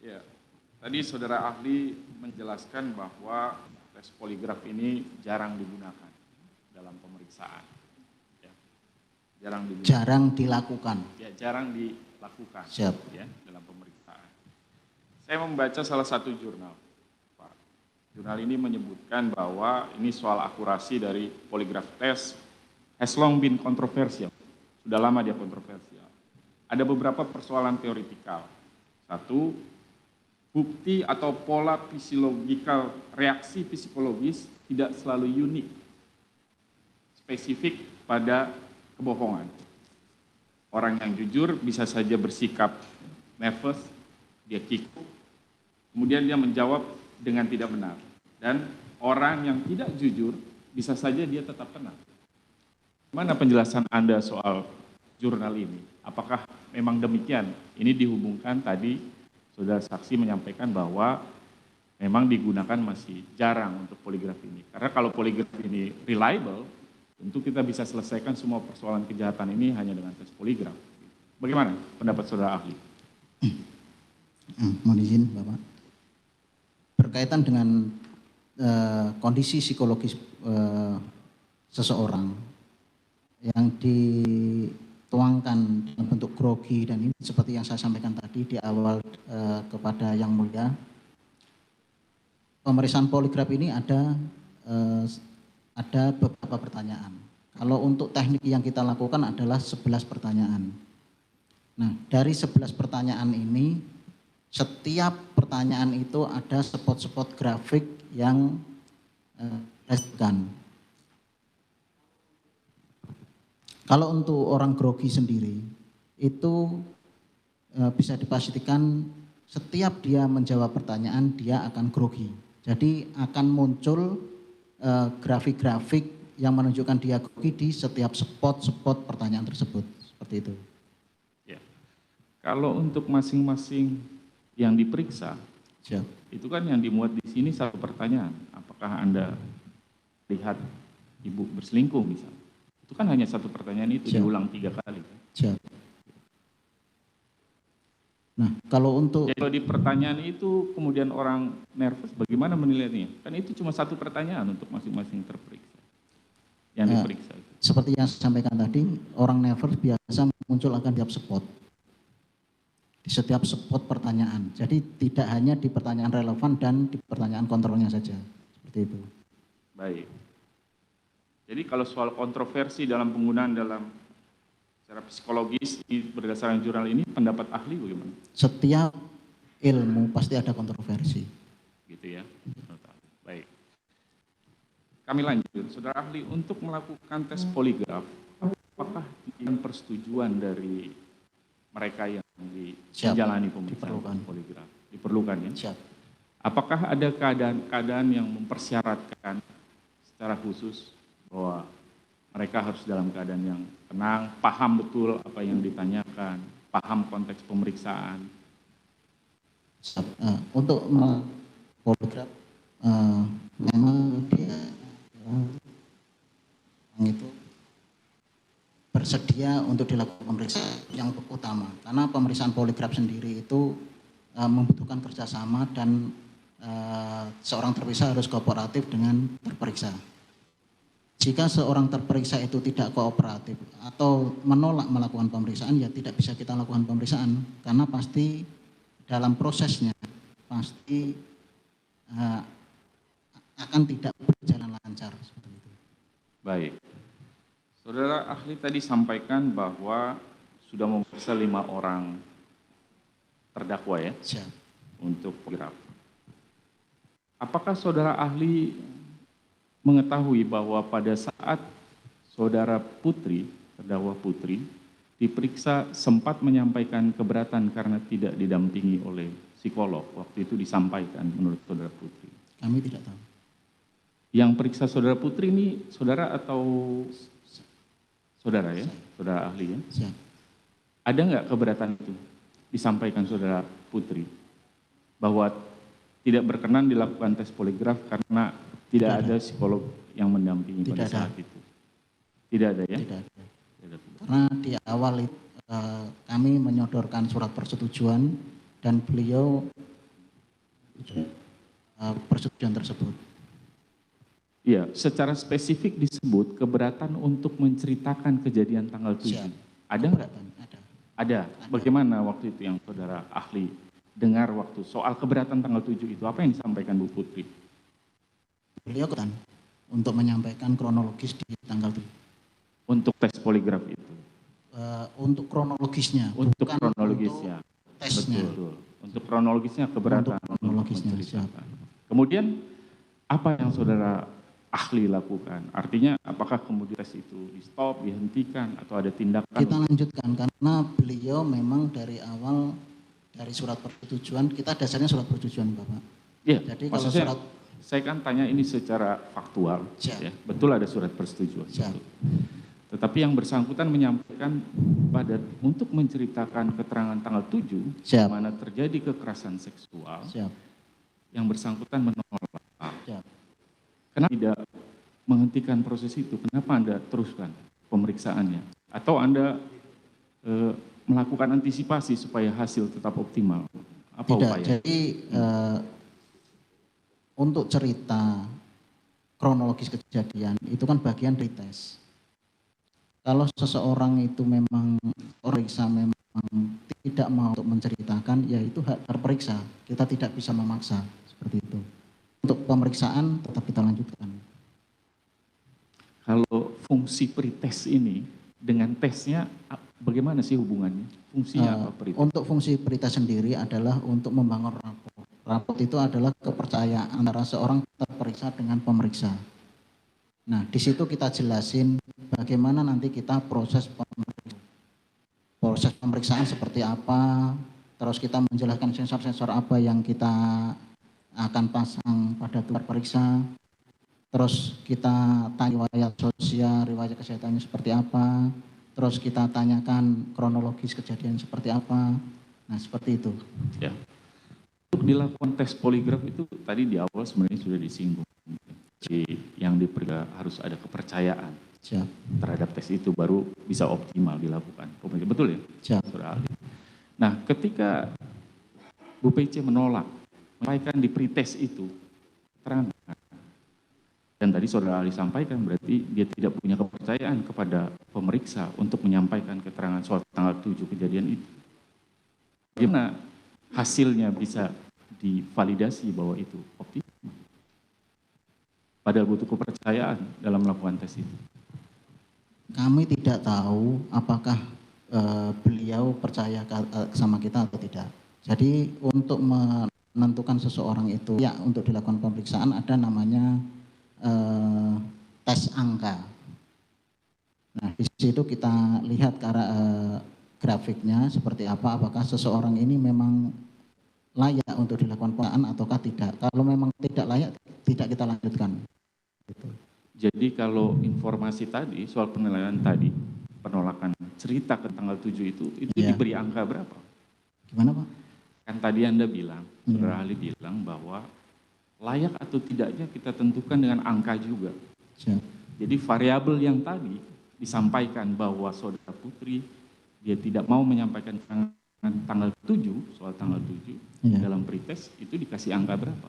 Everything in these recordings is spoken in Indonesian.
Ya, tadi saudara ahli menjelaskan bahwa tes poligraf ini jarang digunakan dalam pemeriksaan. Ya, jarang dilakukan. Ya, jarang dilakukan. Siap. Ya, dalam pemeriksaan. Saya membaca salah satu jurnal. Pak. Jurnal ini menyebutkan bahwa ini soal akurasi dari poligraf test has long been controversial. Sudah lama dia kontroversial. Ada beberapa persoalan teoritikal. Satu, bukti atau pola fisiologikal reaksi psikologis tidak selalu unik, spesifik pada kebohongan. Orang yang jujur bisa saja bersikap nervous, dia kikuk, kemudian dia menjawab dengan tidak benar. Dan orang yang tidak jujur bisa saja dia tetap tenang. Mana penjelasan Anda soal jurnal ini? Apakah memang demikian? Ini dihubungkan tadi saudara saksi menyampaikan bahwa memang digunakan masih jarang untuk poligraf ini. Karena kalau poligraf ini reliable, tentu kita bisa selesaikan semua persoalan kejahatan ini hanya dengan tes poligraf. Bagaimana pendapat saudara ahli? Mohon izin Bapak. Berkaitan dengan kondisi psikologis seseorang yang dituangkan dalam bentuk grogi dan ini seperti yang saya sampaikan tadi di awal kepada Yang Mulia, pemeriksaan poligraf ini ada beberapa pertanyaan. Kalau untuk teknik yang kita lakukan adalah 11 pertanyaan. Nah, dari 11 pertanyaan ini, setiap pertanyaan itu ada spot-spot grafik yang dijelaskan. Kalau untuk orang grogi sendiri, itu bisa dipastikan setiap dia menjawab pertanyaan, dia akan grogi. Jadi akan muncul grafik-grafik yang menunjukkan dia grogi di setiap spot-spot pertanyaan tersebut. Seperti itu. Ya. Kalau untuk masing-masing yang diperiksa, siap, itu kan yang dimuat di sini satu pertanyaan. Apakah Anda lihat ibu berselingkuh misalnya? Itu kan hanya satu pertanyaan itu, siap, diulang 3 kali. Siap. Nah, kalau untuk... Jadi kalau di pertanyaan itu kemudian orang nervous, bagaimana menilainya? Kan itu cuma satu pertanyaan untuk masing-masing terperiksa. Yang diperiksa. Seperti yang saya sampaikan tadi, orang nervous biasa muncul akan tiap spot. Di setiap spot pertanyaan. Jadi tidak hanya di pertanyaan relevan dan di pertanyaan kontrolnya saja. Seperti itu. Baik. Jadi kalau soal kontroversi dalam penggunaan dalam secara psikologis berdasarkan jurnal ini, pendapat ahli bagaimana? Setiap ilmu pasti ada kontroversi. Gitu ya. Baik. Kami lanjut. Saudara ahli, untuk melakukan tes poligraf, apakah dengan persetujuan dari mereka yang menjalani pemeriksaan poligraf? Diperlukan ya? Siap. Apakah ada keadaan-keadaan yang mempersyaratkan secara khusus bahwa mereka harus dalam keadaan yang tenang, paham betul apa yang ditanyakan, paham konteks pemeriksaan? Untuk poligraf, memang dia itu bersedia untuk dilakukan pemeriksaan yang utama. Karena pemeriksaan poligraf sendiri itu membutuhkan kerjasama dan seorang terperiksa harus kooperatif dengan terperiksa. Jika seorang terperiksa itu tidak kooperatif atau menolak melakukan pemeriksaan, ya tidak bisa kita lakukan pemeriksaan karena pasti dalam prosesnya pasti akan tidak berjalan lancar seperti itu. Baik. Saudara ahli tadi sampaikan bahwa sudah memeriksa 5 orang terdakwa ya? Siap. Untuk poligraf. Apakah saudara ahli mengetahui bahwa pada saat saudara Putri, terdakwa Putri, diperiksa sempat menyampaikan keberatan karena tidak didampingi oleh psikolog. Waktu itu disampaikan menurut saudara Putri. Kami tidak tahu. Yang periksa saudara Putri ini saudara atau saudara ya? Saudara ahli ya? Siap. Ada nggak keberatan itu disampaikan saudara Putri bahwa tidak berkenan dilakukan tes poligraf karena tidak ada psikolog yang mendampingi pada saat itu? Tidak ada ya? Tidak ada. Karena di awal kami menyodorkan surat persetujuan dan beliau persetujuan tersebut. Iya, secara spesifik disebut keberatan untuk menceritakan kejadian tanggal 7. Siap. Ada nggak? Keberatan, ada. Ada. Bagaimana waktu itu yang saudara ahli dengar waktu soal keberatan tanggal 7 itu? Apa yang disampaikan Bu Putri? Beliau kan untuk menyampaikan kronologis di tanggal 7. Untuk tes poligraf itu? Untuk kronologisnya. Untuk bukan kronologisnya. Untuk tesnya. Betul. Untuk kronologisnya keberatan. Untuk kronologisnya, menceritakan. Kemudian apa yang saudara ahli lakukan? Artinya apakah kemudian tes itu di stop, dihentikan, atau ada tindakan? Kita lanjutkan karena beliau memang dari awal dari surat persetujuan, kita dasarnya surat persetujuan Bapak. Iya, Jadi kalau maksudnya surat, saya kan tanya ini secara faktual. Siap. Ya, betul ada surat persetujuan. Siap. Betul. Tetapi yang bersangkutan menyampaikan untuk menceritakan keterangan tanggal 7, di mana terjadi kekerasan seksual, Siap. yang bersangkutan menolak. Siap. Kenapa tidak menghentikan proses itu? Kenapa Anda teruskan pemeriksaannya? Atau Anda melakukan antisipasi supaya hasil tetap optimal? Apa Tidak, upaya? jadi untuk cerita kronologis kejadian itu kan bagian dari tes. Kalau seseorang itu memang periksa memang tidak mau untuk menceritakan, ya itu hak terperiksa. Kita tidak bisa memaksa seperti itu. Untuk pemeriksaan tetap kita lanjutkan. Kalau fungsi pretest ini dengan tesnya bagaimana sih hubungannya? Fungsinya apa pretest? Untuk fungsi pretest sendiri adalah untuk membangun rapor. Rapor itu adalah kepercayaan antara seorang terperiksa dengan pemeriksa. Nah, di situ kita jelasin bagaimana nanti kita proses pemeriksaan seperti apa, terus kita menjelaskan sensor-sensor apa yang kita akan pasang pada terperiksa, terus kita tanya riwayat sosial, riwayat kesehatannya seperti apa, terus kita tanyakan kronologis kejadian seperti apa. Nah, seperti itu. Ya. Untuk dilakukan tes poligraf itu tadi di awal sebenarnya sudah disinggung. Yang diperiksa harus ada kepercayaan. Siap. Terhadap tes itu baru bisa optimal dilakukan. Betul ya? Siap. Saudara ahli. Nah, ketika Bu PC menolak menyampaikan di pretest itu keterangan, dan tadi saudara ahli sampaikan berarti dia tidak punya kepercayaan kepada pemeriksa untuk menyampaikan keterangan soal tanggal 7 kejadian itu. Bagaimana hasilnya bisa divalidasi bahwa itu optimal? Padahal butuh kepercayaan dalam melakukan tes itu. Kami tidak tahu apakah beliau percaya sama kita atau tidak. Jadi untuk menentukan seseorang itu ya untuk dilakukan pemeriksaan ada namanya tes angka. Nah, di situ kita lihat grafiknya seperti apa, apakah seseorang ini memang layak untuk dilakukan pemeriksaan ataukah tidak. Kalau memang tidak layak, tidak kita lanjutkan. Jadi kalau informasi tadi soal penilaian tadi, penolakan cerita ke tanggal 7 itu diberi angka berapa? Gimana Pak? Kan tadi Anda bilang, saudara ahli bilang bahwa layak atau tidaknya kita tentukan dengan angka juga. Siap. Jadi variabel yang tadi disampaikan bahwa saudara Putri dia tidak mau menyampaikan tanggal 7, soal tanggal 7 dalam pretest itu dikasih angka berapa?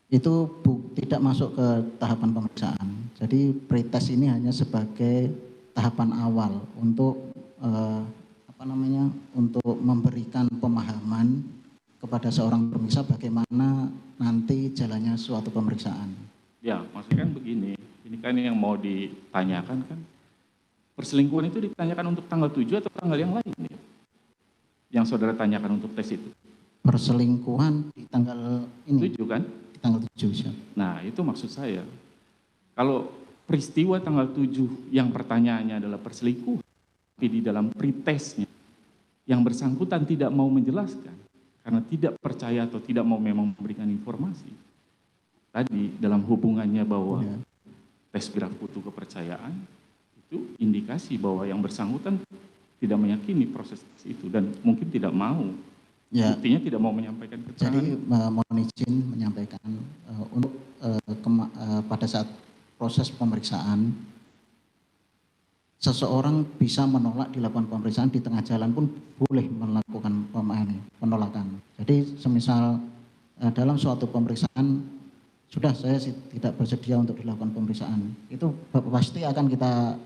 Itu tidak masuk ke tahapan pemeriksaan. Jadi pretest ini hanya sebagai tahapan awal untuk untuk memberikan pemahaman kepada seorang pemeriksa bagaimana nanti jalannya suatu pemeriksaan. Ya, maksudnya kan begini, ini kan yang mau ditanyakan kan, perselingkuhan itu ditanyakan untuk tanggal 7 atau tanggal yang lain ya? Yang saudara tanyakan untuk tes itu? Perselingkuhan di tanggal ini. 7 kan? Tanggal 7. Siap. Nah, itu maksud saya. Kalau peristiwa tanggal 7 yang pertanyaannya adalah perselingkuhan, tapi di dalam pretestnya yang bersangkutan tidak mau menjelaskan karena tidak percaya atau tidak mau memang memberikan informasi. Tadi dalam hubungannya bahwa tes graf butuh kepercayaan, itu indikasi bahwa yang bersangkutan tidak meyakini proses itu dan mungkin tidak mau. Ya. Buktinya tidak mau menyampaikan keterangan. Jadi mohon izin menyampaikan untuk pada saat proses pemeriksaan, seseorang bisa menolak dilakukan pemeriksaan di tengah jalan pun boleh melakukan penolakan. Jadi semisal dalam suatu pemeriksaan sudah saya tidak bersedia untuk dilakukan pemeriksaan, itu pasti akan kita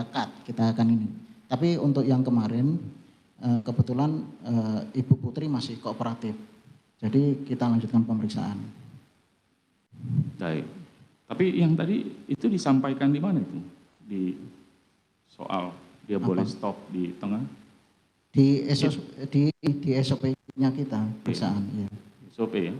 cut, kita akan ini. Tapi untuk yang kemarin kebetulan Ibu Putri masih kooperatif, jadi kita lanjutkan pemeriksaan. Baik. Tapi yang tadi itu disampaikan di mana itu? Di soal dia boleh stop di tengah? Di SOP-nya kita pemeriksaan. Ya. SOP ya?